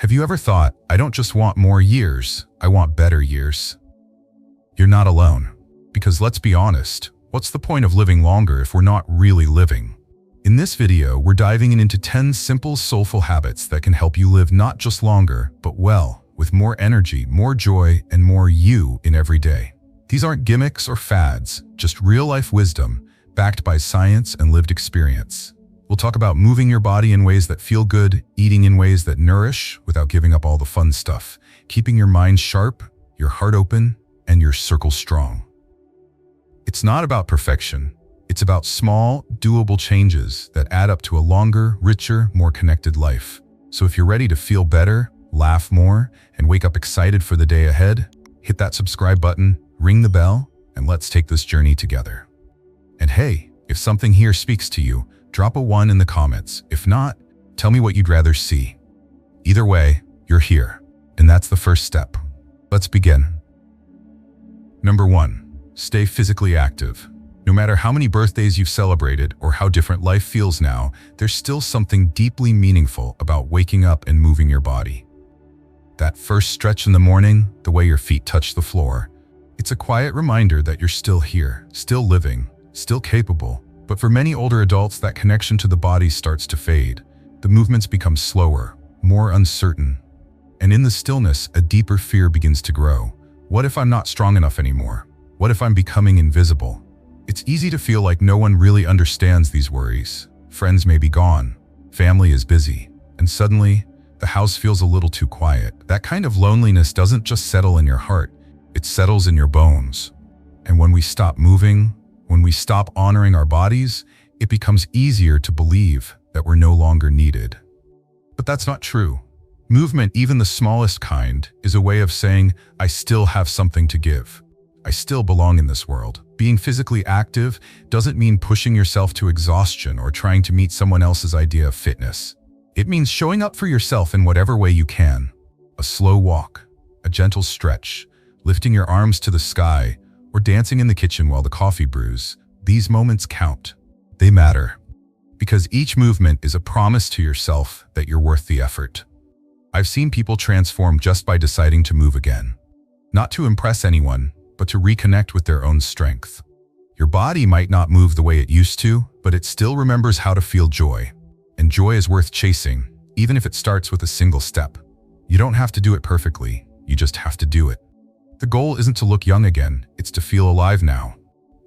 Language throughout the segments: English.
Have you ever thought, I don't just want more years, I want better years? You're not alone. Because let's be honest, what's the point of living longer if we're not really living? In this video, we're diving into 10 simple, soulful habits that can help you live not just longer, but well, with more energy, more joy, and more you in every day. These aren't gimmicks or fads, just real-life wisdom, backed by science and lived experience. We'll talk about moving your body in ways that feel good, eating in ways that nourish without giving up all the fun stuff, keeping your mind sharp, your heart open, and your circle strong. It's not about perfection. It's about small, doable changes that add up to a longer, richer, more connected life. So if you're ready to feel better, laugh more, and wake up excited for the day ahead, hit that subscribe button, ring the bell, and let's take this journey together. And hey, if something here speaks to you, drop a 1 in the comments. If not, tell me what you'd rather see. Either way, you're here, and that's the first step. Let's begin. Number 1, stay physically active. No matter how many birthdays you've celebrated or how different life feels now, there's still something deeply meaningful about waking up and moving your body. That first stretch in the morning, the way your feet touch the floor, it's a quiet reminder that you're still here, still living, still capable. But for many older adults, that connection to the body starts to fade. The movements become slower, more uncertain. And in the stillness, a deeper fear begins to grow. What if I'm not strong enough anymore? What if I'm becoming invisible? It's easy to feel like no one really understands these worries. Friends may be gone, family is busy, and suddenly, the house feels a little too quiet. That kind of loneliness doesn't just settle in your heart, it settles in your bones. And when we stop moving, when we stop honoring our bodies, it becomes easier to believe that we're no longer needed. But that's not true. Movement, even the smallest kind, is a way of saying, I still have something to give. I still belong in this world. Being physically active doesn't mean pushing yourself to exhaustion or trying to meet someone else's idea of fitness. It means showing up for yourself in whatever way you can. A slow walk, a gentle stretch, lifting your arms to the sky, or dancing in the kitchen while the coffee brews. These moments count. They matter. Because each movement is a promise to yourself that you're worth the effort. I've seen people transform just by deciding to move again. Not to impress anyone, but to reconnect with their own strength. Your body might not move the way it used to, but it still remembers how to feel joy. And joy is worth chasing, even if it starts with a single step. You don't have to do it perfectly, you just have to do it. The goal isn't to look young again, it's to feel alive now.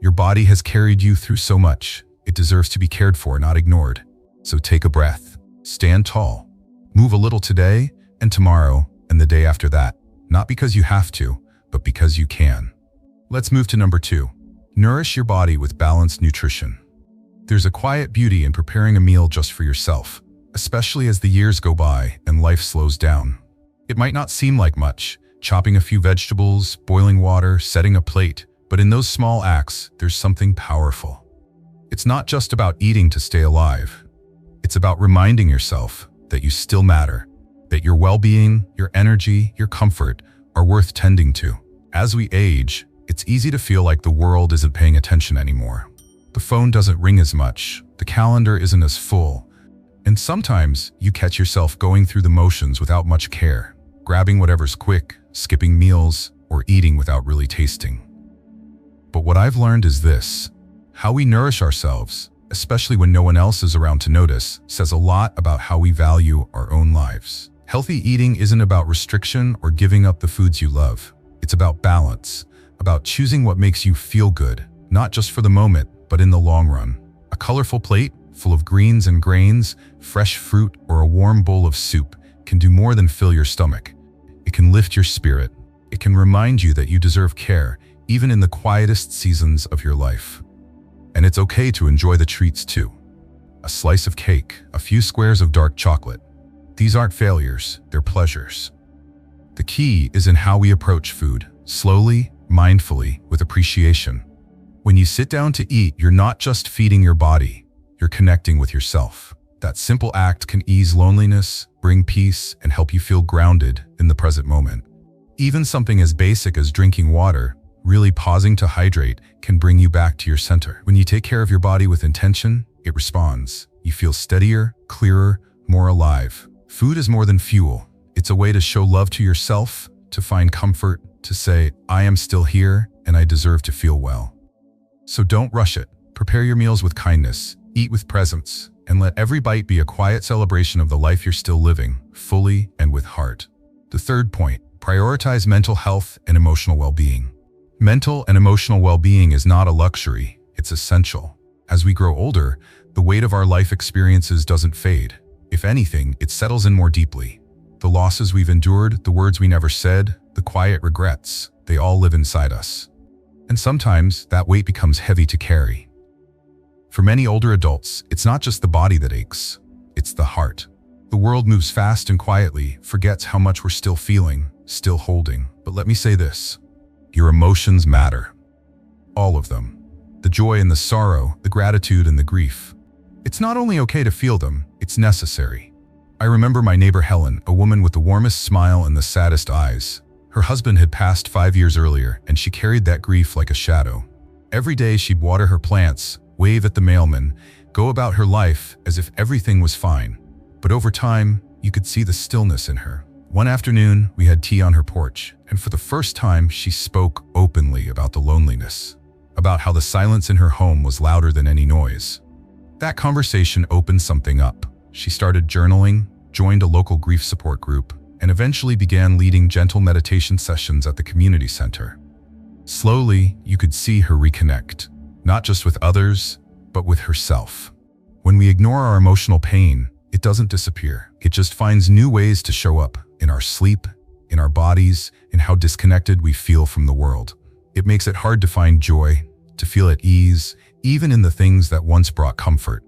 Your body has carried you through so much. It deserves to be cared for, not ignored. So take a breath, stand tall, move a little today and tomorrow and the day after that. Not because you have to, but because you can. Let's move to number 2. Nourish your body with balanced nutrition. There's a quiet beauty in preparing a meal just for yourself, especially as the years go by and life slows down. It might not seem like much, chopping a few vegetables, boiling water, setting a plate, but in those small acts, there's something powerful. It's not just about eating to stay alive. It's about reminding yourself that you still matter, that your well-being, your energy, your comfort are worth tending to. As we age, it's easy to feel like the world isn't paying attention anymore. The phone doesn't ring as much, the calendar isn't as full, and sometimes you catch yourself going through the motions without much care, grabbing whatever's quick, skipping meals, or eating without really tasting. But what I've learned is this: how we nourish ourselves, especially when no one else is around to notice, says a lot about how we value our own lives. Healthy eating isn't about restriction or giving up the foods you love. It's about balance, about choosing what makes you feel good, not just for the moment, but in the long run. A colorful plate full of greens and grains, fresh fruit, or a warm bowl of soup can do more than fill your stomach. It can lift your spirit. It can remind you that you deserve care, even in the quietest seasons of your life. And it's okay to enjoy the treats too. A slice of cake, a few squares of dark chocolate. These aren't failures, they're pleasures. The key is in how we approach food, slowly, mindfully, with appreciation. When you sit down to eat, you're not just feeding your body, you're connecting with yourself. That simple act can ease loneliness, bring peace, and help you feel grounded in the present moment. Even something as basic as drinking water, really pausing to hydrate, can bring you back to your center. When you take care of your body with intention, it responds. You feel steadier, clearer, more alive. Food is more than fuel. It's It's a way to show love to yourself, to find comfort, to say, I am still here and I deserve to feel well. So don't rush it. Prepare your meals with kindness, eat with presence, and let every bite be a quiet celebration of the life you're still living, fully and with heart. The third point, prioritize mental health and emotional well-being. Mental and emotional well-being is not a luxury, it's essential. As we grow older, the weight of our life experiences doesn't fade. If anything, it settles in more deeply. The losses we've endured, the words we never said, the quiet regrets, they all live inside us. And sometimes that weight becomes heavy to carry. For many older adults, it's not just the body that aches, it's the heart. The world moves fast and quietly, forgets how much we're still feeling, still holding. But let me say this, your emotions matter. All of them. The joy and the sorrow, the gratitude and the grief. It's not only okay to feel them, it's necessary. I remember my neighbor Helen, a woman with the warmest smile and the saddest eyes. Her husband had passed 5 years earlier, and she carried that grief like a shadow. Every day she'd water her plants, wave at the mailman, go about her life as if everything was fine. But over time, you could see the stillness in her. One afternoon, we had tea on her porch, and for the first time, she spoke openly about the loneliness, about how the silence in her home was louder than any noise. That conversation opened something up. She started journaling, joined a local grief support group, and eventually began leading gentle meditation sessions at the community center. Slowly, you could see her reconnect, not just with others, but with herself. When we ignore our emotional pain, it doesn't disappear. It just finds new ways to show up in our sleep, in our bodies, in how disconnected we feel from the world. It makes it hard to find joy, to feel at ease, even in the things that once brought comfort.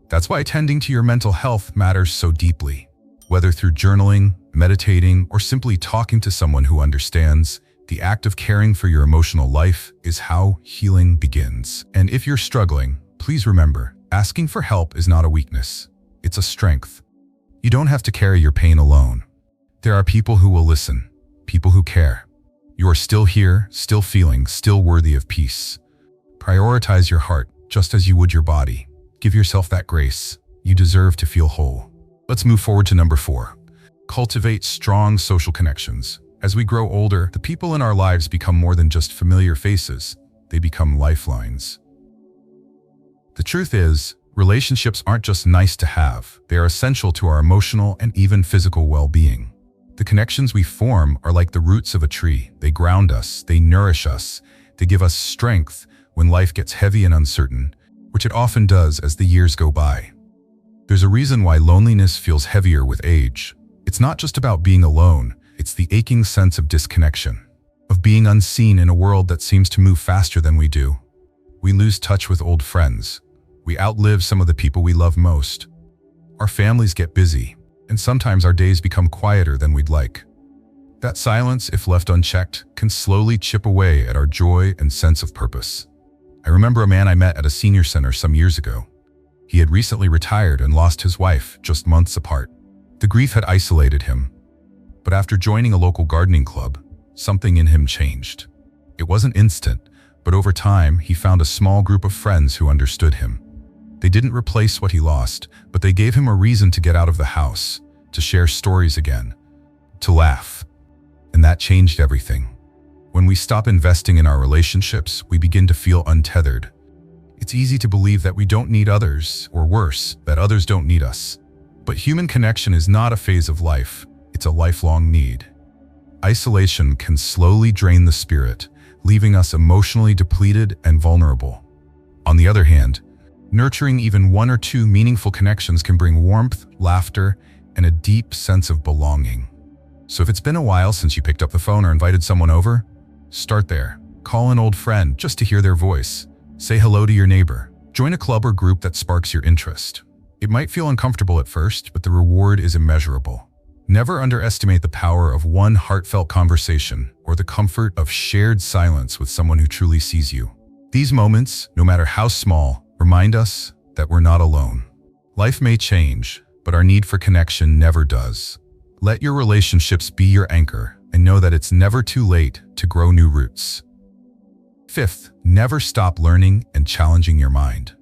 That's why tending to your mental health matters so deeply. Whether through journaling, meditating, or simply talking to someone who understands, the act of caring for your emotional life is how healing begins. And if you're struggling, please remember, asking for help is not a weakness. It's a strength. You don't have to carry your pain alone. There are people who will listen, people who care. You are still here, still feeling, still worthy of peace. Prioritize your heart, just as you would your body. Give yourself that grace. You deserve to feel whole. Let's move forward to number 4. Cultivate strong social connections. As we grow older, the people in our lives become more than just familiar faces. They become lifelines. The truth is, relationships aren't just nice to have. They are essential to our emotional and even physical well-being. The connections we form are like the roots of a tree. They ground us, they nourish us, they give us strength when life gets heavy and uncertain, which it often does as the years go by. There's a reason why loneliness feels heavier with age. It's not just about being alone, it's the aching sense of disconnection, of being unseen in a world that seems to move faster than we do. We lose touch with old friends. We outlive some of the people we love most. Our families get busy, and sometimes our days become quieter than we'd like. That silence, if left unchecked, can slowly chip away at our joy and sense of purpose. I remember a man I met at a senior center some years ago. He had recently retired and lost his wife just months apart. The grief had isolated him. But after joining a local gardening club, something in him changed. It wasn't instant, but over time, he found a small group of friends who understood him. They didn't replace what he lost, but they gave him a reason to get out of the house, to share stories again, to laugh. And that changed everything. When we stop investing in our relationships, we begin to feel untethered. It's easy to believe that we don't need others, or worse, that others don't need us. But human connection is not a phase of life, it's a lifelong need. Isolation can slowly drain the spirit, leaving us emotionally depleted and vulnerable. On the other hand, nurturing even 1 or 2 meaningful connections can bring warmth, laughter, and a deep sense of belonging. So if it's been a while since you picked up the phone or invited someone over, start there. Call an old friend just to hear their voice. Say hello to your neighbor. Join a club or group that sparks your interest. It might feel uncomfortable at first, but the reward is immeasurable. Never underestimate the power of one heartfelt conversation or the comfort of shared silence with someone who truly sees you. These moments, no matter how small, remind us that we're not alone. Life may change, but our need for connection never does. Let your relationships be your anchor and know that it's never too late to grow new roots. 5th, never stop learning and challenging your mind.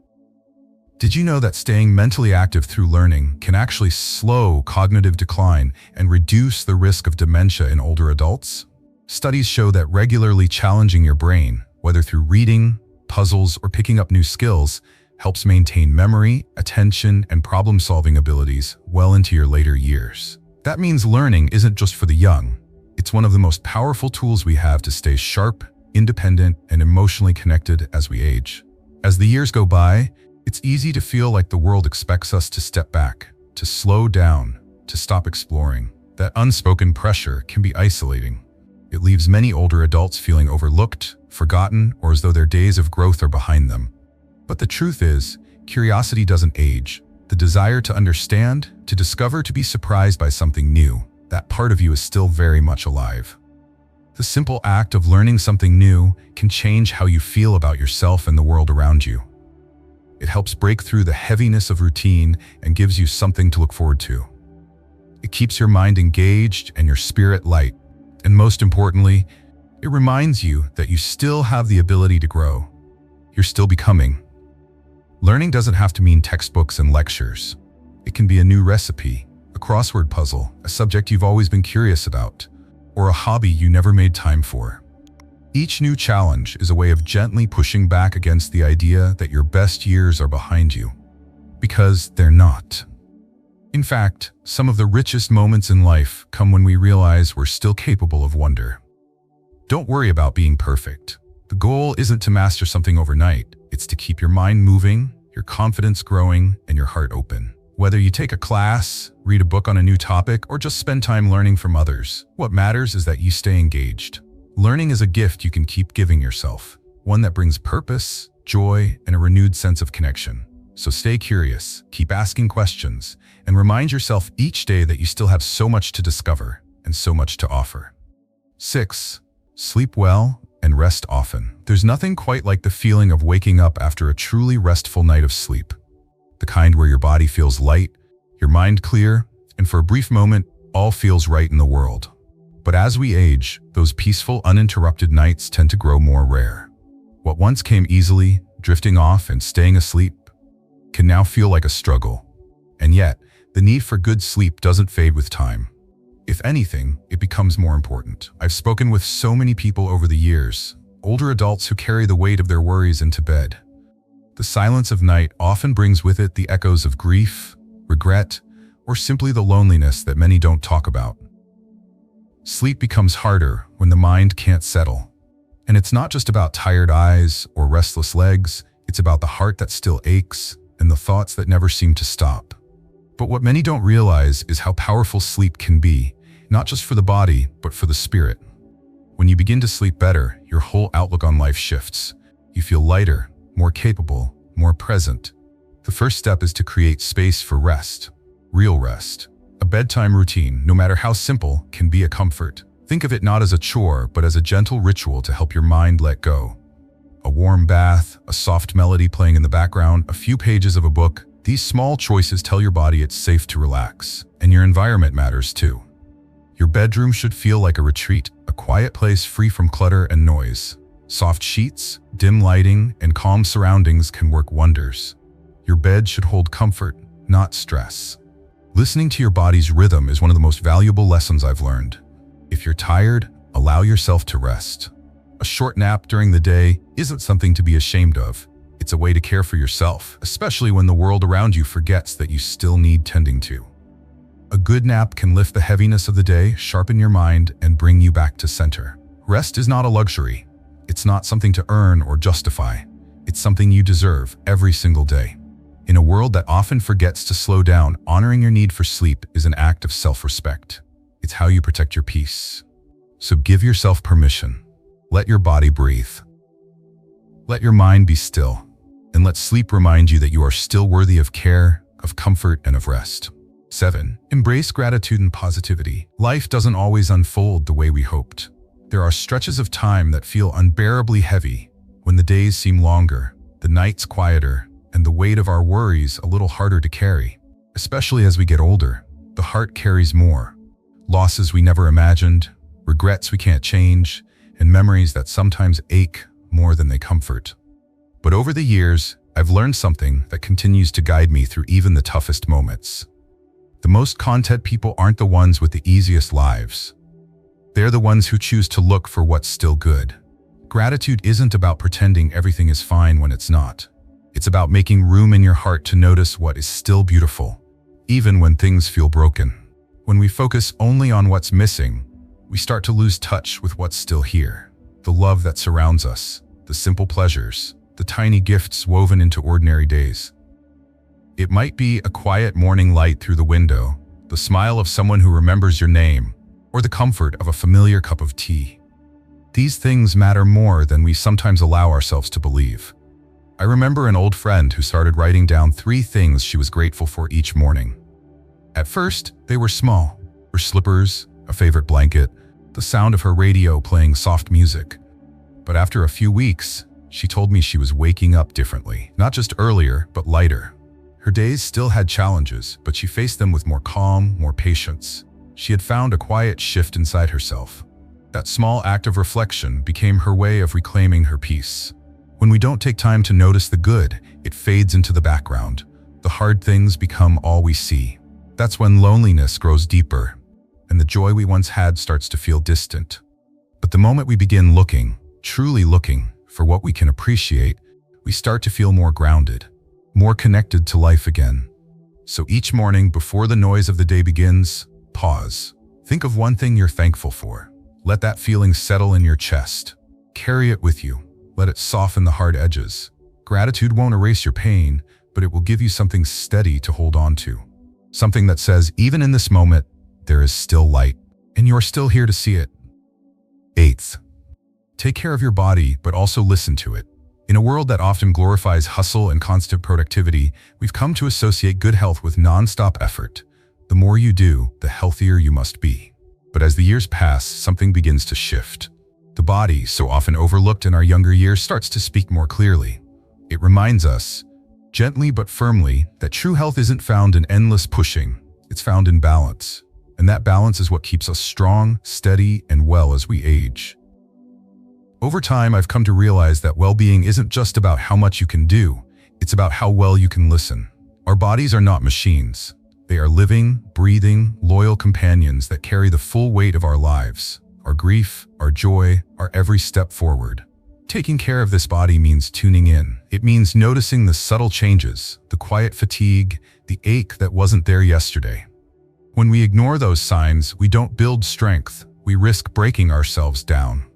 Did you know that staying mentally active through learning can actually slow cognitive decline and reduce the risk of dementia in older adults? Studies show that regularly challenging your brain, whether through reading, puzzles, or picking up new skills, helps maintain memory, attention, and problem-solving abilities well into your later years. That means learning isn't just for the young. It's one of the most powerful tools we have to stay sharp, independent, and emotionally connected as we age. As the years go by, it's easy to feel like the world expects us to step back, to slow down, to stop exploring. That unspoken pressure can be isolating. It leaves many older adults feeling overlooked, forgotten, or as though their days of growth are behind them. But the truth is, curiosity doesn't age. The desire to understand, to discover, to be surprised by something new, that part of you is still very much alive. The simple act of learning something new can change how you feel about yourself and the world around you. It helps break through the heaviness of routine and gives you something to look forward to. It keeps your mind engaged and your spirit light. And most importantly, it reminds you that you still have the ability to grow. You're still becoming. Learning doesn't have to mean textbooks and lectures. It can be a new recipe, a crossword puzzle, a subject you've always been curious about, or a hobby you never made time for. Each new challenge is a way of gently pushing back against the idea that your best years are behind you. Because they're not. In fact, some of the richest moments in life come when we realize we're still capable of wonder. Don't worry about being perfect. The goal isn't to master something overnight. It's to keep your mind moving, your confidence growing, and your heart open. Whether you take a class, read a book on a new topic, or just spend time learning from others, what matters is that you stay engaged. Learning is a gift you can keep giving yourself, one that brings purpose, joy, and a renewed sense of connection. So stay curious, keep asking questions, and remind yourself each day that you still have so much to discover and so much to offer. 6. Sleep well and rest often. There's nothing quite like the feeling of waking up after a truly restful night of sleep. The kind where your body feels light, your mind clear, and for a brief moment, all feels right in the world. But as we age, those peaceful, uninterrupted nights tend to grow more rare. What once came easily, drifting off and staying asleep, can now feel like a struggle. And yet, the need for good sleep doesn't fade with time. If anything, it becomes more important. I've spoken with so many people over the years, older adults who carry the weight of their worries into bed. The silence of night often brings with it the echoes of grief, regret, or simply the loneliness that many don't talk about. Sleep becomes harder when the mind can't settle. And it's not just about tired eyes or restless legs, it's about the heart that still aches and the thoughts that never seem to stop. But what many don't realize is how powerful sleep can be, not just for the body, but for the spirit. When you begin to sleep better, your whole outlook on life shifts. You feel lighter, more capable, more present. The first step is to create space for rest, real rest. A bedtime routine, no matter how simple, can be a comfort. Think of it not as a chore, but as a gentle ritual to help your mind let go. A warm bath, a soft melody playing in the background, a few pages of a book. These small choices tell your body it's safe to relax. And your environment matters too. Your bedroom should feel like a retreat, a quiet place free from clutter and noise. Soft sheets, dim lighting, and calm surroundings can work wonders. Your bed should hold comfort, not stress. Listening to your body's rhythm is one of the most valuable lessons I've learned. If you're tired, allow yourself to rest. A short nap during the day isn't something to be ashamed of. It's a way to care for yourself, especially when the world around you forgets that you still need tending to. A good nap can lift the heaviness of the day, sharpen your mind, and bring you back to center. Rest is not a luxury. It's not something to earn or justify. It's something you deserve every single day. In a world that often forgets to slow down, honoring your need for sleep is an act of self-respect. It's how you protect your peace. So give yourself permission. Let your body breathe. Let your mind be still. And let sleep remind you that you are still worthy of care, of comfort, and of rest. 7. Embrace gratitude and positivity. Life doesn't always unfold the way we hoped. There are stretches of time that feel unbearably heavy, when the days seem longer, the nights quieter, and the weight of our worries a little harder to carry. Especially as we get older, the heart carries more. Losses we never imagined, regrets we can't change, and memories that sometimes ache more than they comfort. But over the years, I've learned something that continues to guide me through even the toughest moments. The most content people aren't the ones with the easiest lives. They're the ones who choose to look for what's still good. Gratitude isn't about pretending everything is fine when it's not. It's about making room in your heart to notice what is still beautiful, even when things feel broken. When we focus only on what's missing, we start to lose touch with what's still here. The love that surrounds us, the simple pleasures, the tiny gifts woven into ordinary days. It might be a quiet morning light through the window, the smile of someone who remembers your name, or the comfort of a familiar cup of tea. These things matter more than we sometimes allow ourselves to believe. I remember an old friend who started writing down 3 things she was grateful for each morning. At first, they were small. Her slippers, a favorite blanket, the sound of her radio playing soft music. But after a few weeks, she told me she was waking up differently, not just earlier, but lighter. Her days still had challenges, but she faced them with more calm, more patience. She had found a quiet shift inside herself. That small act of reflection became her way of reclaiming her peace. When we don't take time to notice the good, it fades into the background. The hard things become all we see. That's when loneliness grows deeper, and the joy we once had starts to feel distant. But the moment we begin looking, truly looking, for what we can appreciate, we start to feel more grounded, more connected to life again. So each morning, before the noise of the day begins, pause. Think of one thing you're thankful for. Let that feeling settle in your chest. Carry it with you. Let it soften the hard edges. Gratitude won't erase your pain, but it will give you something steady to hold on to. Something that says, even in this moment, there is still light, and you're still here to see it. 8th, take care of your body, but also listen to it. In a world that often glorifies hustle and constant productivity, we've come to associate good health with non-stop effort. The more you do, the healthier you must be. But as the years pass, something begins to shift. The body, so often overlooked in our younger years, starts to speak more clearly. It reminds us, gently but firmly, that true health isn't found in endless pushing. It's found in balance. And that balance is what keeps us strong, steady, and well as we age. Over time, I've come to realize that well-being isn't just about how much you can do. It's about how well you can listen. Our bodies are not machines. They are living, breathing, loyal companions that carry the full weight of our lives, our grief, our joy, our every step forward. Taking care of this body means tuning in. It means noticing the subtle changes, the quiet fatigue, the ache that wasn't there yesterday. When we ignore those signs, we don't build strength. We risk breaking ourselves down.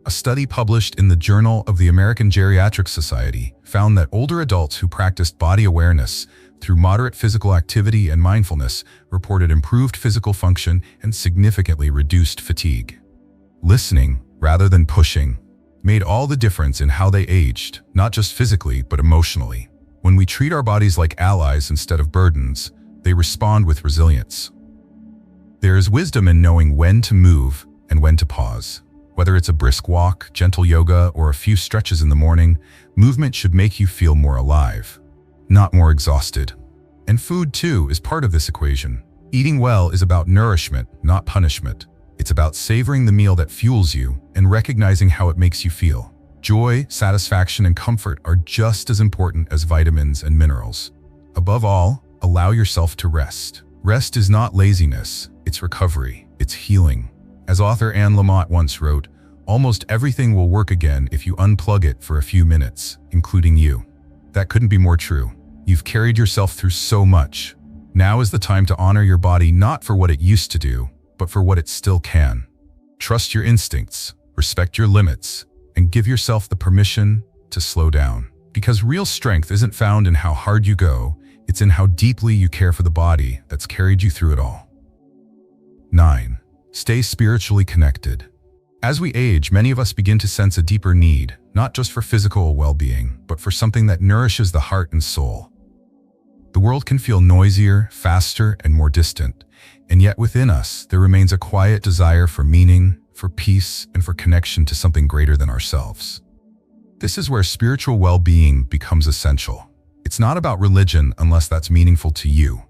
A study published in the Journal of the American Geriatric Society found that older adults who practiced body awareness through moderate physical activity and mindfulness reported improved physical function and significantly reduced fatigue. Listening, rather than pushing, made all the difference in how they aged, not just physically, but emotionally. When we treat our bodies like allies instead of burdens, they respond with resilience. There is wisdom in knowing when to move and when to pause. Whether it's a brisk walk, gentle yoga, or a few stretches in the morning, movement should make you feel more alive, not more exhausted. And food, too, is part of this equation. Eating well is about nourishment, not punishment. It's about savoring the meal that fuels you and recognizing how it makes you feel. Joy, satisfaction, and comfort are just as important as vitamins and minerals. Above all, allow yourself to rest. Rest is not laziness, it's recovery, it's healing. As author Anne Lamott once wrote, almost everything will work again if you unplug it for a few minutes, including you. That couldn't be more true. You've carried yourself through so much. Now is the time to honor your body not for what it used to do, but for what it still can. Trust your instincts, respect your limits, and give yourself the permission to slow down. Because real strength isn't found in how hard you go, it's in how deeply you care for the body that's carried you through it all. 9. Stay spiritually connected. As we age, many of us begin to sense a deeper need, not just for physical well-being, but for something that nourishes the heart and soul. The world can feel noisier, faster, and more distant, and yet within us, there remains a quiet desire for meaning, for peace, and for connection to something greater than ourselves. This is where spiritual well-being becomes essential. It's not about religion unless that's meaningful to you.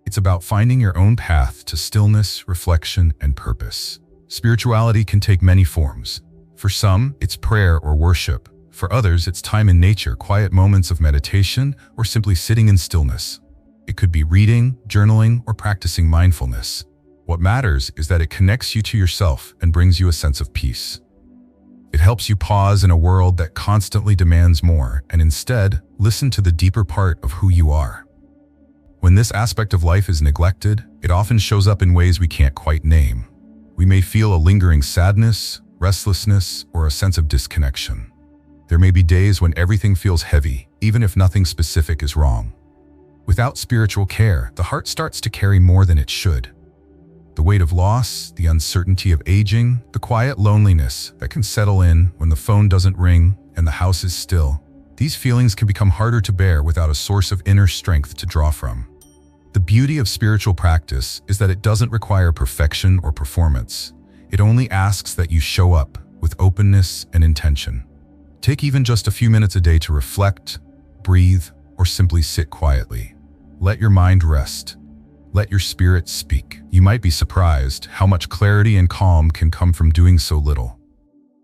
It's about finding your own path to stillness, reflection, and purpose. Spirituality can take many forms. For some, it's prayer or worship. For others, it's time in nature, quiet moments of meditation, or simply sitting in stillness. It could be reading, journaling, or practicing mindfulness. What matters is that it connects you to yourself and brings you a sense of peace. It helps you pause in a world that constantly demands more and instead listen to the deeper part of who you are. When this aspect of life is neglected, it often shows up in ways we can't quite name. We may feel a lingering sadness, restlessness, or a sense of disconnection. There may be days when everything feels heavy, even if nothing specific is wrong. Without spiritual care, the heart starts to carry more than it should. The weight of loss, the uncertainty of aging, the quiet loneliness that can settle in when the phone doesn't ring and the house is still. These feelings can become harder to bear without a source of inner strength to draw from. The beauty of spiritual practice is that it doesn't require perfection or performance. It only asks that you show up with openness and intention. Take even just a few minutes a day to reflect, breathe, or simply sit quietly. Let your mind rest. Let your spirit speak. You might be surprised how much clarity and calm can come from doing so little.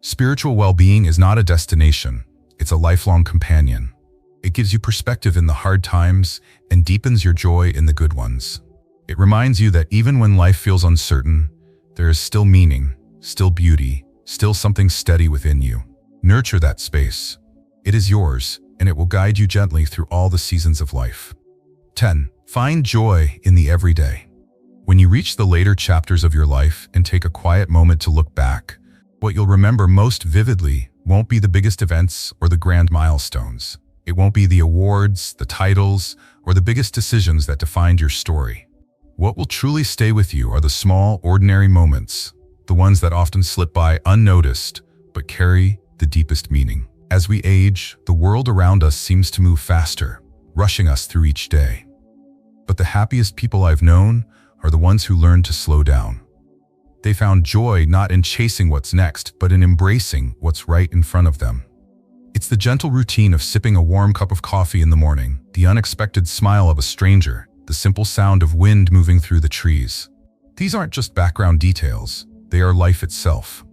Spiritual well-being is not a destination. It's a lifelong companion. It gives you perspective in the hard times and deepens your joy in the good ones. It reminds you that even when life feels uncertain, there is still meaning, still beauty, still something steady within you. Nurture that space. It is yours, and it will guide you gently through all the seasons of life. 10. Find joy in the everyday. When you reach the later chapters of your life and take a quiet moment to look back, what you'll remember most vividly won't be the biggest events or the grand milestones. It won't be the awards, the titles, or the biggest decisions that defined your story. What will truly stay with you are the small, ordinary moments, the ones that often slip by unnoticed, but carry the deepest meaning. As we age, the world around us seems to move faster, rushing us through each day. But the happiest people I've known are the ones who learned to slow down. They found joy not in chasing what's next, but in embracing what's right in front of them. It's the gentle routine of sipping a warm cup of coffee in the morning, the unexpected smile of a stranger, the simple sound of wind moving through the trees. These aren't just background details, they are life itself.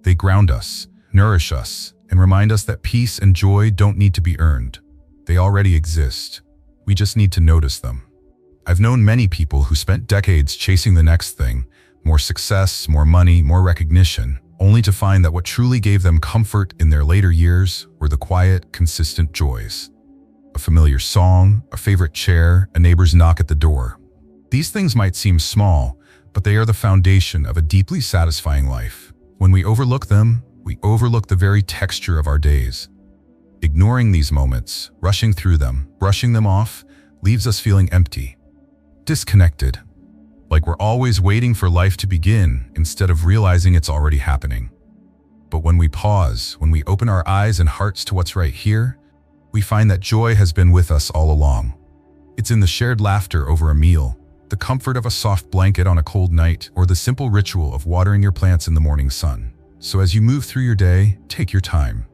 They ground us, nourish us, and remind us that peace and joy don't need to be earned. They already exist. We just need to notice them. I've known many people who spent decades chasing the next thing, more success, more money, more recognition, only to find that what truly gave them comfort in their later years were the quiet, consistent joys. A familiar song, a favorite chair, a neighbor's knock at the door. These things might seem small, but they are the foundation of a deeply satisfying life. When we overlook them, we overlook the very texture of our days. Ignoring these moments, rushing through them, brushing them off, leaves us feeling empty, disconnected, like we're always waiting for life to begin instead of realizing it's already happening. But when we pause, when we open our eyes and hearts to what's right here, we find that joy has been with us all along. It's in the shared laughter over a meal, the comfort of a soft blanket on a cold night, or the simple ritual of watering your plants in the morning sun. So as you move through your day, take your time.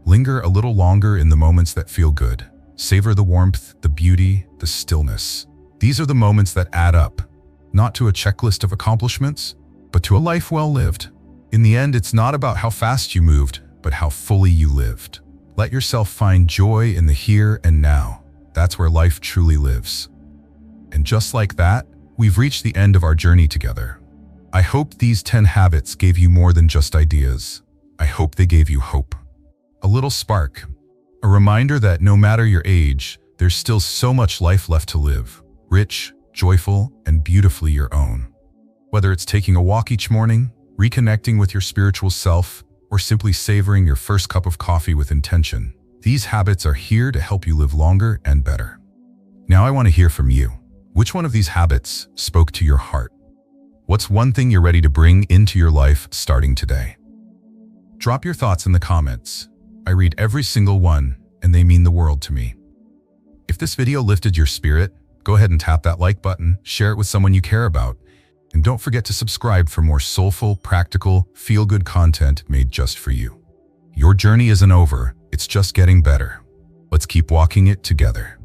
Linger a little longer in the moments that feel good. Savor the warmth, the beauty, the stillness. These are the moments that add up, not to a checklist of accomplishments, but to a life well lived. In the end, it's not about how fast you moved, but how fully you lived. Let yourself find joy in the here and now. That's where life truly lives. And just like that, we've reached the end of our journey together. I hope these 10 habits gave you more than just ideas. I hope they gave you hope. A little spark. A reminder that no matter your age, there's still so much life left to live. Rich, joyful, and beautifully your own. Whether it's taking a walk each morning, reconnecting with your spiritual self, or simply savoring your first cup of coffee with intention, these habits are here to help you live longer and better. Now I want to hear from you. Which one of these habits spoke to your heart? What's one thing you're ready to bring into your life starting today? Drop your thoughts in the comments. I read every single one, and they mean the world to me. If this video lifted your spirit, go ahead and tap that like button, share it with someone you care about, and don't forget to subscribe for more soulful, practical, feel-good content made just for you. Your journey isn't over, it's just getting better. Let's keep walking it together.